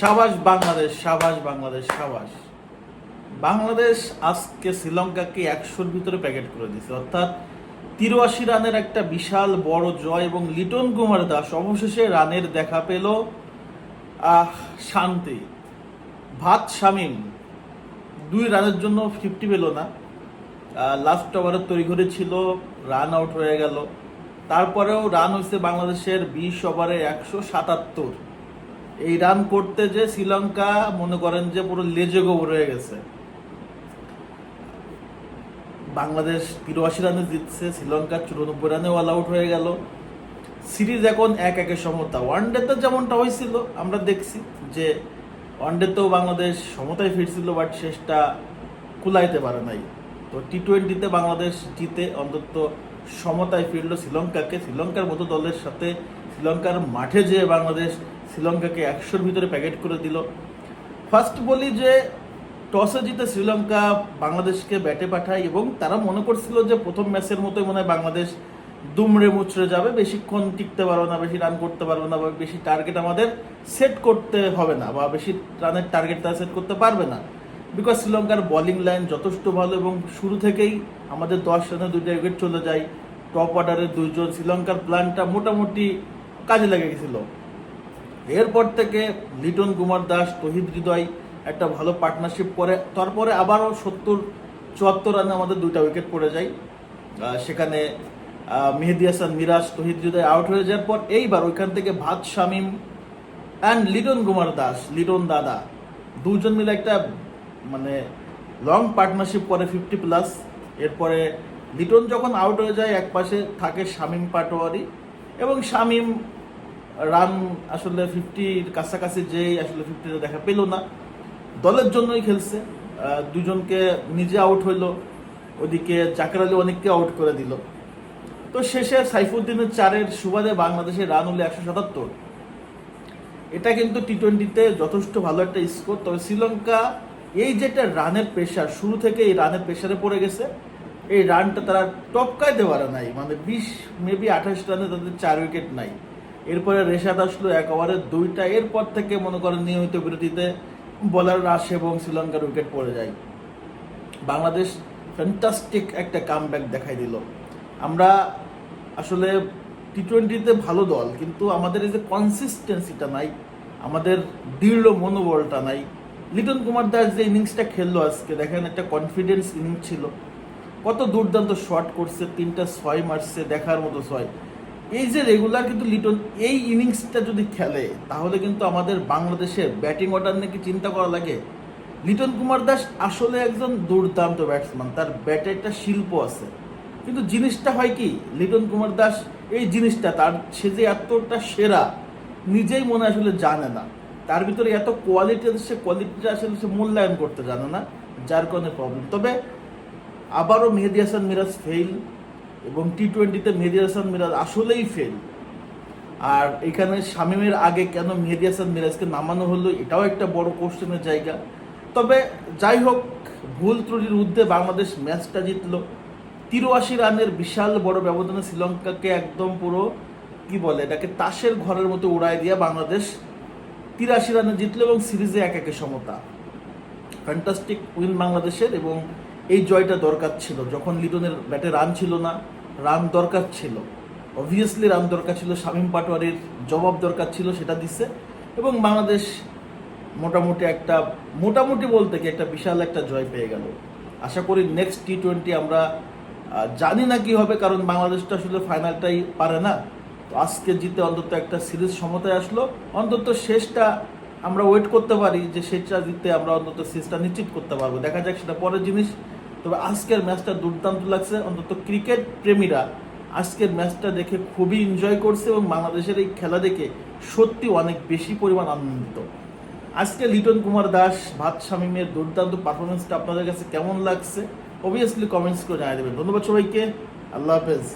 সাবাস বাংলাদেশ, সাবাস বাংলাদেশ, সাবাস বাংলাদেশ। আজকে শ্রীলঙ্কাকে 100-র ভিতরে প্যাকেট করে দিচ্ছে, অর্থাৎ 83 রানের একটা বিশাল বড় জয় এবং লিটন কুমার দাস অবশেষে রানের দেখা পেল। শান্তি। ভাত শামীম 2 রানের জন্য 50 পেল না, লাস্ট ওভারের তড়িঘড়ি ছিল, রান আউট হয়ে গেল। তারপরেও রান হয়েছে বাংলাদেশের 20 ওভারে 177। এই রান করতে যে শ্রীলঙ্কা মনে করেন যে পুরো লেজে গোবর হয়ে গেছে। বাংলাদেশ 83 রানে জিতছে, শ্রীলঙ্কা 94 রানে অল আউট হয়ে গেল। সিরিজ এখন 1-1 সমতা। ওয়ানডেতে যেমনটা হয়েছিল আমরা দেখছি যে ওয়ানডেতেও বাংলাদেশ সমতায় ফিরছিল, বাট শেষটা কুলাইতে পারে নাই। তো টি-20তে বাংলাদেশ জিতে অন্তত সমতায় ফিরল শ্রীলঙ্কাকে। শ্রীলঙ্কার মতো দলের সাথে শ্রীলঙ্কার মাঠে যেয়ে বাংলাদেশ শ্রীলঙ্কাকে 100-র ভিতরে প্যাকেট করে দিল। ফার্স্ট বলি যে টসে জিতে শ্রীলঙ্কা বাংলাদেশকে ব্যাটে পাঠায় এবং তারা মনে করছিল যে প্রথম ম্যাচের মতোই মনে হয় বাংলাদেশ দুমড়ে মুচড়ে যাবে, বেশিক্ষণ টিকতে পারবে না, বেশি রান করতে পারবে না, বা বেশি টার্গেট আমাদের সেট করতে হবে না, বা বেশি রানের টার্গেট তারা সেট করতে পারবে না। বিকজ শ্রীলঙ্কার বোলিং লাইন যথেষ্ট ভালো এবং শুরু থেকেই আমাদের 10 রানে 2টা উইকেট চলে যায়। টপ অর্ডারের 2 জন, শ্রীলঙ্কার প্ল্যানটা মোটামুটি কাজে লেগে গেছিল। এরপর থেকে লিটন কুমার দাস, তহিদ হৃদয় একটা ভালো পার্টনারশিপ করে, তারপরে আবারও 70-74 রানে আমাদের 2টা উইকেট পড়ে যায়। সেখানে মেহেদী হাসান মিরাজ, তহিদ হৃদয় আউট হয়ে যাওয়ার পর এইবার ওইখান থেকে ভাত শামীম অ্যান্ড লিটন কুমার দাস, লিটন দাদা, 2 জন মিলে একটা মানে লং পার্টনারশিপ করে 50+। এরপরে লিটন যখন আউট হয়ে যায় এক পাশে থাকে শামীম পাটোয়ারি, এবং শামীম রান আসলে 50-র কাছাকাছি যেই আসলে 50-তে দেখা পেল না। দলের জন্যই খেলছে, 2 জনকে নিজে আউট হইলো, ওদিকে জাকের আলী অনেককে আউট করে দিল। তো শেষে সাইফুদ্দিনের 4-এর সুবাদে বাংলাদেশের রান হলো 177। এটা কিন্তু টি-20তে যথেষ্ট ভালো একটা স্কোর। তবে শ্রীলঙ্কা এই যেটা রানের প্রেশার, শুরু থেকে এই রানের প্রেশারে পড়ে গেছে, এই রানটা তারা টপকাইতে পারে নাই। মানে 20 মেবি 28 রানে তাদের 4 উইকেট নাই। এরপরে রেশাদ আসলো 1 ওভারে 2টা। এরপর থেকে মনে করেন নিয়মিত বিরতিতে বোলাররা আসে এবং শ্রীলঙ্কার উইকেট পড়ে যায়। বাংলাদেশ ফ্যান্টাস্টিক একটা কামব্যাক দেখাই দিল। আমরা আসলে টি-20তে ভালো দল, কিন্তু আমাদের এই যে কনসিস্টেন্সিটা নাই, আমাদের দৃঢ় মনোবলটা নাই। লিটন কুমার দাস যে ইনিংসটা খেললো আজকে, দেখেন একটা কনফিডেন্স ইনিংস ছিল, কত দুর্দান্ত শট করছে, 3টা 6 মারছে, দেখার মতো 6। এই যে রেগুলার কিন্তু লিটন এই ইনিংসটা যদি খেলে তাহলে কিন্তু আমাদের বাংলাদেশের ব্যাটিং অর্ডার নাকি চিন্তা করা লাগে। লিটন কুমার দাস আসলে একজন দুর্দান্ত ব্যাটসম্যান, তার ব্যাটে একটা শিল্প আছে, কিন্তু জিনিসটা হয় কি, লিটন কুমার দাস এই জিনিসটা তার, সে যে এতটা সেরা নিজেই মনে আসলে জানে না, তার ভিতরে এত কোয়ালিটি আছে, সে কোয়ালিটিটা আসলে সে মূল্যায়ন করতে জানে না, যার কারণে প্রবলেম। তবে আবারও মেহেদী হাসান মিরাজ ফেল, এবং টি-20তে মেহেদী হাসান মিরাজ আসলেই ফেল। আর এখানে শামীমের আগে কেন মেহেদী হাসান মিরাজকে নামানো হলো, এটাও একটা বড় কোশ্চেনের জায়গা। তবে যাই হোক, ভুল ত্রুটির ঊর্ধ্বে বাংলাদেশ ম্যাচটা জিতলো। 83 রানের বিশাল বড় ব্যবধানে শ্রীলঙ্কাকে একদম পুরো কি বলে এটাকে, তাসের ঘরের মতো উড়াই দিয়ে বাংলাদেশ 83 রানে জিতলো এবং সিরিজে 1-1 সমতা। ফ্যান্টাস্টিক উইন বাংলাদেশের, এবং এই জয়টা দরকার ছিল। যখন লিটনের ব্যাটে রান ছিল না, রান দরকার ছিল, অবভিয়াসলি রান দরকার ছিল, শামীম পাটোয়ারির জবাব দরকার ছিল, সেটা দিচ্ছে। এবং বাংলাদেশ মোটামুটি বলতে কি একটা বিশাল একটা জয় পেয়ে গেল। আশা করি নেক্সট টি-20 আমরা জানি না কি হবে, কারণ বাংলাদেশটা আসলে ফাইনালটাই পারে না। তো আজকে জিতে অন্তত একটা সিরিজ সমতায় আসলো, অন্তত শেষটা আমরা ওয়েট করতে পারি যে শেষটা জিতে আমরা অন্তত সিরিজটা নিশ্চিত করতে পারবো। দেখা যাক, সেটা পরের জিনিস। তবে আজকের ম্যাচটা দুর্দান্ত লাগছে, অন্তত ক্রিকেট প্রেমীরা আজকের ম্যাচটা দেখে খুবই এনজয় করছে, এবং বাংলাদেশের এই খেলা দেখে সত্যি অনেক বেশি পরিমাণ আনন্দিত। আজকে লিটন কুমার দাস, ভাত শামীমের দুর্দান্ত পারফরমেন্সটা আপনাদের কাছে কেমন লাগছে অবভিয়াসলি কমেন্টস করে জানিয়ে দেবেন। ধন্যবাদ সবাইকে, আল্লাহ হাফেজ।